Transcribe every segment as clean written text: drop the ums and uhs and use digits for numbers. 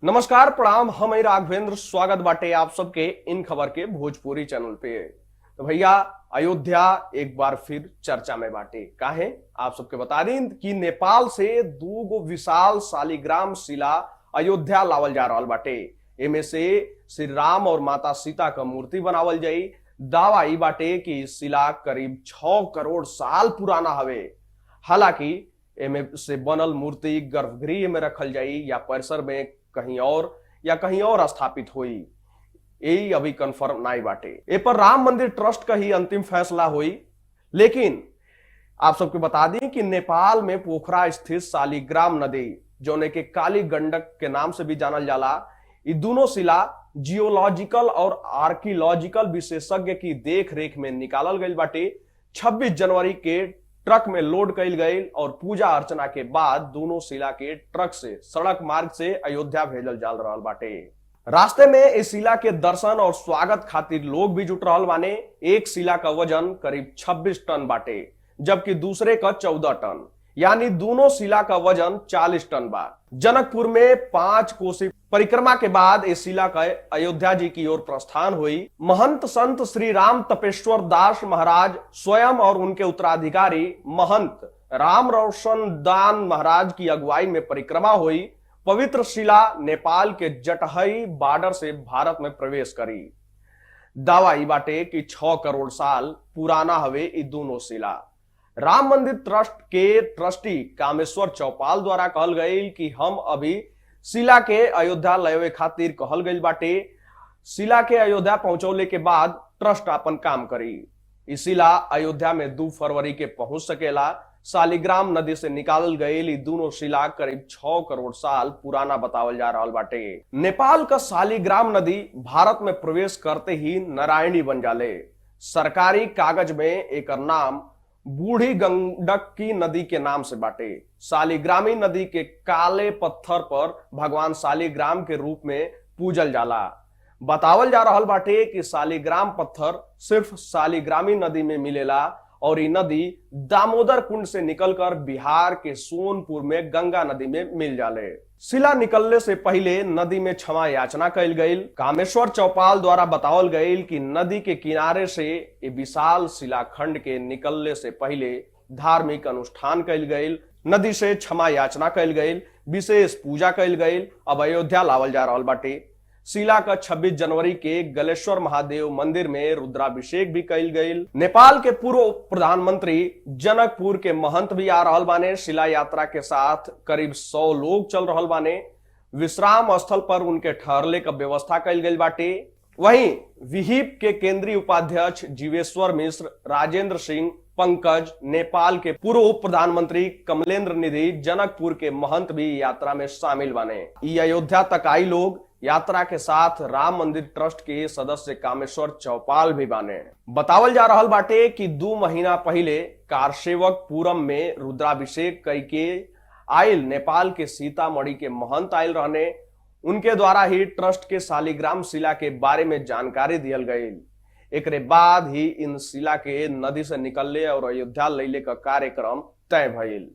नमस्कार प्रणाम, हम राघवेंद्र स्वागत बाटे आप सबके इन खबर के भोजपुरी चैनल पे। तो भैया अयोध्या एक बार फिर चर्चा में बाटे। काहे आप सबके बता दें कि नेपाल से दूगो विशाल शालिग्राम शिला अयोध्या लावल जा रहल बाटे। एमे से श्री राम और माता सीता का मूर्ति बनावल जाई। दावा ई बाटे कि शिला करीब 6 करोड़ साल पुराना हवे। हालांकि एमे से बनल मूर्ति गर्भगृह में रखल जाई या परिसर में कहीं और स्थापित हुई, यही अभी कंफर्म नहीं बाटे। ए पर राम मंदिर ट्रस्ट का ही अंतिम फैसला हुई। लेकिन आप सबको बता दें कि नेपाल में पोखरा स्थित शालिग्राम नदी जोने के काली गंडक के नाम से भी जानल जाला, ये दोनों शिला जियोलॉजिकल और आर्कियोलॉजिकल विशेषज्ञ की देख रेख में निकालल गई बाटे। 26 जनवरी के ट्रक में लोड कईल गई और पूजा अर्चना के बाद दोनों शिला के ट्रक से सड़क मार्ग से अयोध्या भेजल जा रहल बाटे। रास्ते में इस शिला के दर्शन और स्वागत खातिर लोग भी जुट रहल बाने। एक शिला का वजन करीब 26 टन बाटे, जबकि दूसरे का 14 टन, यानी दोनों शिला का वजन 40 टन बा। जनकपुर में 5 कोसी परिक्रमा के बाद इस शिला का अयोध्या जी की ओर प्रस्थान हुई। महंत संत श्री राम तपेश्वर दास महाराज स्वयं और उनके उत्तराधिकारी महंत राम रोशन दान महाराज की अगुवाई में परिक्रमा हुई। पवित्र शिला नेपाल के जटहई बॉर्डर से भारत में प्रवेश करी। दावा ई बाटे कि 6 करोड़ साल पुराना हवे ई दोनों शिला। राम मंदिर ट्रस्ट के ट्रस्टी कामेश्वर चौपाल द्वारा कहल गई कि हम अभी शिला के अयोध्या लावे खातिर कहल गई बाटे। शिला के अयोध्या पहुंचौले के बाद ट्रस्ट अपन काम करी। इस शिला अयोध्या में 2 फरवरी के पहुंच सकेला। शालिग्राम नदी से निकालल गई दोनों शिला करीब 6 करोड़ साल पुराना बतावल जा रहा बाटे। नेपाल का शालिग्राम नदी भारत में प्रवेश करते ही नारायणी बन जाले। सरकारी कागज में एक नाम बूढ़ी गंडकी नदी के नाम से बाटे। शालिग्रामी नदी के काले पत्थर पर भगवान शालिग्राम के रूप में पूजल जाला। बतावल जा रहल बाटे कि शालिग्राम पत्थर सिर्फ शालिग्रामी नदी में मिलेला और ये नदी दामोदर कुंड से निकलकर बिहार के सोनपुर में गंगा नदी में मिल जाले। शिला निकलने से पहले नदी में क्षमा याचना कईल गई। कामेश्वर चौपाल द्वारा बतावल गई कि नदी के किनारे से ये विशाल शिलाखंड के निकलने से पहले धार्मिक अनुष्ठान कईल गई। नदी से क्षमा याचना कईल गई, विशेष पूजा कईल गई। अब अयोध्या लावल जा रहल बाटे। शिला का 26 जनवरी के गलेश्वर महादेव मंदिर में रुद्राभिषेक भी कईल गई। नेपाल के पूर्व प्रधानमंत्री जनकपुर के महंत भी आ रहल बाने। शिला यात्रा के साथ करीब 100 लोग चल रहल बाने। विश्राम स्थल पर उनके ठहरले का व्यवस्था कईल गई बाटे। वहीं विहिप के केंद्रीय उपाध्यक्ष जीवेश्वर मिश्र, राजेंद्र सिंह पंकज, नेपाल के पूर्व प्रधानमंत्री कमलेंद्र निधि, जनकपुर के महंत भी यात्रा में शामिल बने। ये अयोध्या तक आई लोग यात्रा के साथ राम मंदिर ट्रस्ट के सदस्य कामेश्वर चौपाल भी बने। बतावल जा रहल बाटे कि 2 महीना पहले कारसेवक पूरम में रुद्राभिषेक कई के आयल नेपाल के सीतामढ़ी के महंत आयल रहने। उनके द्वारा ही ट्रस्ट के शालिग्राम शिला के बारे में जानकारी दियल गई। एक बाद ही इन शिला के नदी से निकलने और अयोध्या लैले का कार्यक्रम तय भइल।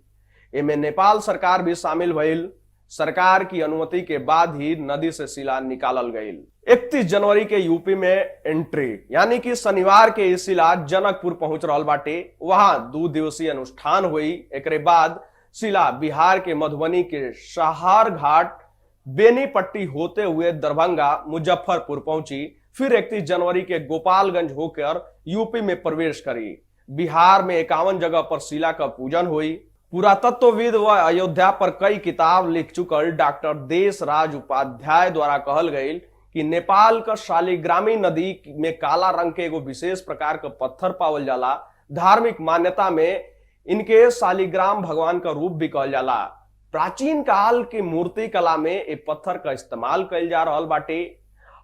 इनमें नेपाल सरकार भी शामिल भइल। सरकार की अनुमति के बाद ही नदी से शिला निकालल गई। 31 जनवरी के यूपी में एंट्री, यानी कि शनिवार के शिला जनकपुर पहुंच रहल बाटे। वहां 2 दिवसीय अनुष्ठान हुई। एक बाद शिला बिहार के मधुबनी के शहार घाट बेनीपट्टी होते हुए दरभंगा मुजफ्फरपुर पहुंची। फिर 31 जनवरी के गोपालगंज होकर यूपी में प्रवेश करी। बिहार में 51 जगह पर शिला का पूजन हुई। पुरातत्वविद व अयोध्या पर कई किताब लिख चुकल डॉक्टर देश राज उपाध्याय द्वारा कहल गई कि नेपाल का शालिग्रामी नदी में काला रंग के एगो विशेष प्रकार का पत्थर पावल जाला। धार्मिक मान्यता में इनके शालिग्राम भगवान का रूप भी कहल जाला। प्राचीन काल की मूर्ति कला में एक पत्थर का इस्तेमाल कईल जा रहल बाटे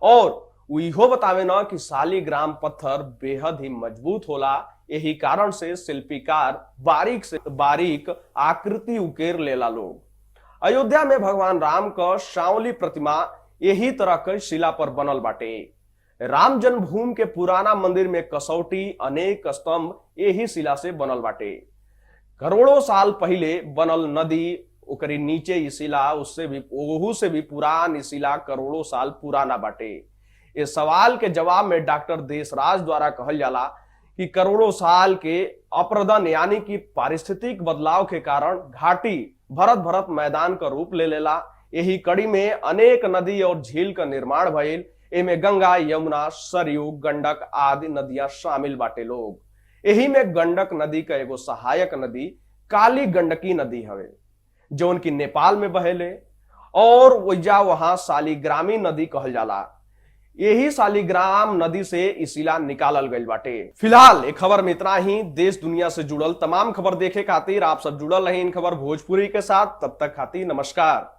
और इहो बतावे ना कि शालिग्राम पत्थर बेहद ही मजबूत होला। यही कारण से शिल्पीकार बारीक से बारीक आकृति उकेर लेला लोग। अयोध्या में भगवान राम का शावली प्रतिमा यही तरह के शिला पर बनल बाटे। राम जन्मभूमि के पुराना मंदिर में कसौटी, अनेक स्तंभ यही शिला से बनल बाटे। करोड़ों साल पहले बनल नदी ओकरी नीचे ई शिला उससे भी ओहू से भी पुरान ई शिला करोड़ों साल पुराना बाटे। इस सवाल के जवाब में डॉक्टर देशराज द्वारा कहल जाला कि करोड़ों साल के अपरदन यानी कि पारिस्थितिक बदलाव के कारण घाटी भरत भरत मैदान का रूप ले लेला। यही कड़ी में अनेक नदी और झील का निर्माण भइल। एमे गंगा, यमुना, सरयू, गंडक आदि नदियां शामिल बाटे लोग। यही में गंडक नदी का एगो सहायक नदी काली गंडकी नदी हवे जौन की नेपाल में बहेले और वहां शालिग्रामी नदी कहल जाला। यही शालिग्राम नदी से ई शिला निकालल गइल बाटे। फिलहाल एक खबर में इतना ही। देश दुनिया से जुड़ल तमाम खबर देखे खातिर आप सब जुड़ल रहे इन खबर भोजपुरी के साथ। तब तक खातिर नमस्कार।